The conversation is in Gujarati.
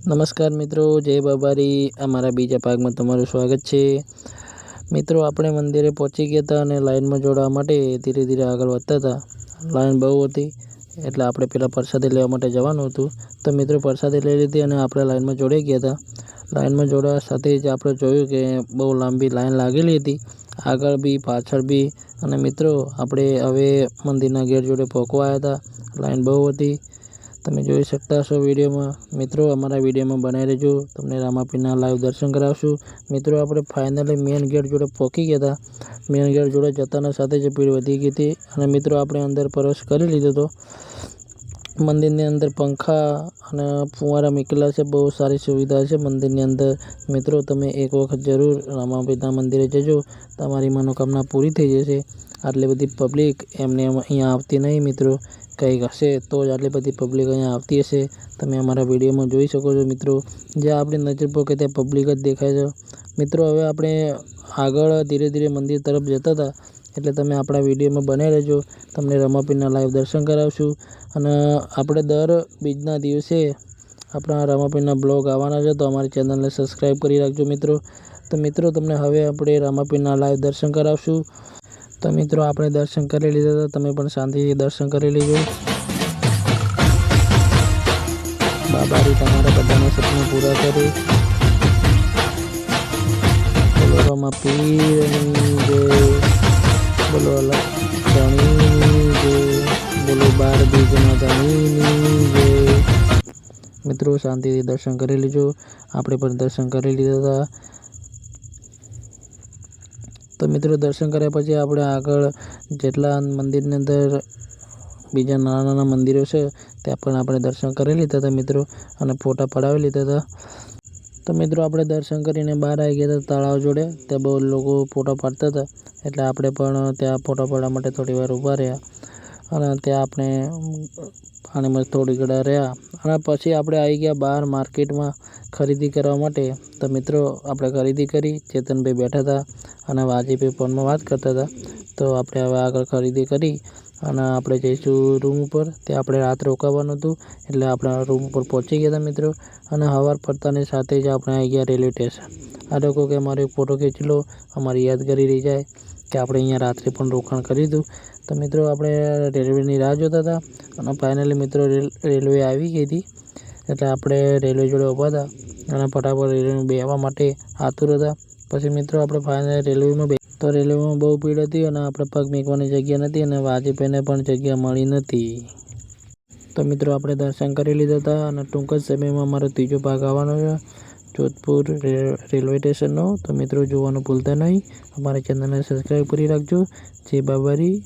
નમસ્કાર મિત્રો, જય બાબારી. અમારા બીજા ભાગમાં તમારું સ્વાગત છે. મિત્રો, આપણે મંદિરે પહોંચી ગયા હતા અને લાઈનમાં જોડાવા માટે ધીરે ધીરે આગળ વધતા હતા. લાઈન બહુ હતી એટલે આપણે પેલા પ્રસાદી લેવા માટે જવાનું હતું. તો મિત્રો, પ્રસાદી લઈ લીધી અને આપણે લાઈનમાં જોડાઈ ગયા હતા. લાઈનમાં જોડાવા સાથે જ આપણે જોયું કે બહુ લાંબી લાઈન લાગેલી હતી, આગળ બી પાછળ બી. અને મિત્રો, આપણે હવે મંદિરના ગેટ જોડે પહોંચવા આવ્યા હતા. લાઈન બહુ હતી, તમે જોઈ શકતા હશો વિડીયોમાં. મિત્રો, અમારા વિડીયોમાં બનાવી રહેજો, તમને રામાપીરના લાઈવ દર્શન કરાવશું. મિત્રો, આપણે ફાઇનલી મેન ગેટ જોડે પહોંચી ગયા હતા. મેન ગેટ જોડે જતાના સાથે જ ભીડ વધી ગઈ હતી અને મિત્રો, આપણે અંદર પ્રવેશ કરી લીધો હતો. મંદિરની અંદર પંખા અને ફુવારા મૂકેલા છે, બહુ સારી સુવિધા છે મંદિરની અંદર. મિત્રો, તમે એક વખત જરૂર રામાપીરના મંદિરે જજો, તમારી મનોકામના પૂરી થઈ જશે. આટલી બધી પબ્લિક એમને અહીંયા આવતી નહીં મિત્રો, કંઈક હશે તો જ આટલી બધી પબ્લિક અહીંયા આવતી હશે. તમે અમારા વિડીયોમાં જોઈ શકો છો મિત્રો, જ્યાં આપણી નજર પકે ત્યાં પબ્લિક જ દેખાય છે. મિત્રો, હવે આપણે આગળ ધીરે ધીરે મંદિર તરફ જતા હતા એટલે તમે આપણા વિડીયોમાં બનાવી રહેજો, તમને રામાપીરના લાઈવ દર્શન કરાવશું. અને આપણે દર બીજના દિવસે આપણા રામાપીરના બ્લોગ આવવાના છે, તો અમારી ચેનલને સબસ્ક્રાઈબ કરી રાખજો મિત્રો. તો મિત્રો, તમને હવે આપણે રામાપીરના લાઈવ દર્શન કરાવશું. તો મિત્રો, આપણે દર્શન કરી લીધા હતા, તમે પણ શાંતિથી દર્શન કરી લેજો. બાબારી તમારા બધાના સપના પૂરા કરે. બોલો રામાપીરની જય, બોલો લક્ષ્મણની જય, બોલો 12 બીજના ધણીની જય. મિત્રો, શાંતિથી દર્શન કરી લેજો. આપણે પણ દર્શન કરી લીધા હતા. તો મિત્રો, દર્શન કર્યા પછી આપણે આગળ જેટલા મંદિરની અંદર બીજા નાના નાના મંદિરો છે ત્યાં પણ આપણે દર્શન કરી લીધા હતા મિત્રો, અને ફોટા પડાવી લીધા હતા. તો મિત્રો, આપણે દર્શન કરીને બહાર આવી ગયા હતા તળાવ જોડે. ત્યાં બહુ લોકો ફોટા પાડતા હતા એટલે આપણે પણ ત્યાં ફોટા પાડવા માટે થોડી વાર ઊભા રહ્યા અને ત્યાં આપણે પાણીમાં થોડી ઘડા રહ્યા અને પછી આપણે આવી ગયા બહાર માર્કેટમાં ખરીદી કરવા માટે. તો મિત્રો, આપણે ખરીદી કરી. ચેતનભાઈ બેઠા હતા અને વાજીભાઈ ફોનમાં વાત કરતા હતા. તો આપણે હવે આગળ ખરીદી કરી અને આપણે જઈશું રૂમ ઉપર. ત્યાં આપણે રાત રોકાવાનું હતું એટલે આપણે રૂમ ઉપર પહોંચી ગયા હતા મિત્રો. અને સવાર પડતાની સાથે જ આપણે આવી ગયા રેલવે સ્ટેશન. આ લોકો કે અમારો એક ફોટો ખેંચી લો, અમારી યાદગારી રહી જાય કે આપણે અહીંયા રાત્રે પણ રોકાણ કરી દીધું. તો મિત્રો, આપણે રેલવેની રાહ જોતા હતા અને ફાઇનલી મિત્રો રેલવે આવી ગઈ હતી એટલે આપણે રેલવે જોડે ઊભા હતા અને ફટાફટ રેલવેમાં બેસવા માટે આતુર હતા. પછી મિત્રો, આપણે ફાઇનલી રેલવેમાં તો રેલવેમાં બહુ ભીડ હતી અને આપણે પગ મૂકવાની જગ્યા નથી અને વાજીભાઈને પણ જગ્યા મળી નથી. તો મિત્રો, આપણે દર્શન કરી લીધા હતા અને ટૂંક જ સમયમાં અમારો ત્રીજો ભાગ આવવાનો છે જોધપુર રેલવે સ્ટેશનનો. તો મિત્રો, જોવાનું ભૂલતા નહીં. અમારી ચેનલને સબસ્ક્રાઈબ કરી રાખજો. જય બાબારી.